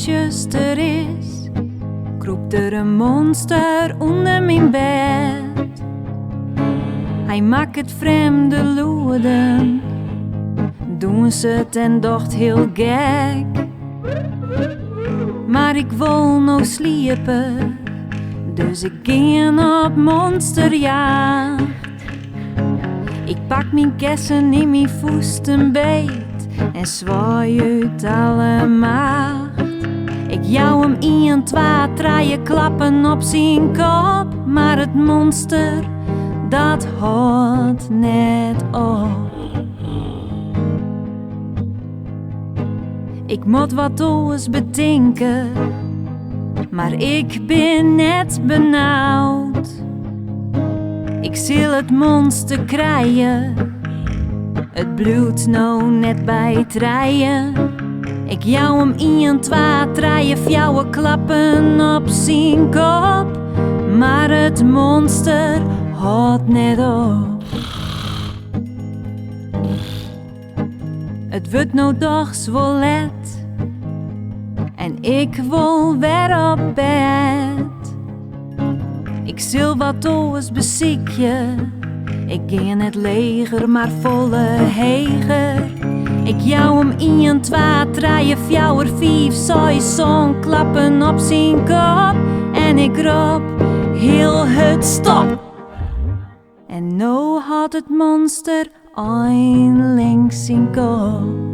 nachtzuster is, kroept er een monster onder mijn bed. Hij maakt het vreemde loeden, doen ze het en docht heel gek. Maar ik wil nou sliepen, dus ik ging op monsterjacht. Ik pak mijn kessen in mijn voesten beet en zwaai uit alle macht. Ik jou hem 1, 2, 3 klappen op zijn kop, maar het monster dat houdt net op. Ik moet wat oors bedenken, maar ik ben net benauwd. Ik zal het monster krijgen, het bloed nou net bij het rijden. Ik jou hem 1, 2, 3 fjouwe klappen op zijn kop, maar het monster houdt net op. Het wordt nou toch zo let en ik wil weer op bed. Ik zal wat oors beziekjen, ik ging in het leger maar volle heger. Ik jou hem 1, 2, 3, 4, 5, 6 zo'n klappen op zijn kop en ik roep heel het stop. En nou had het monster eindelijk zijn kop.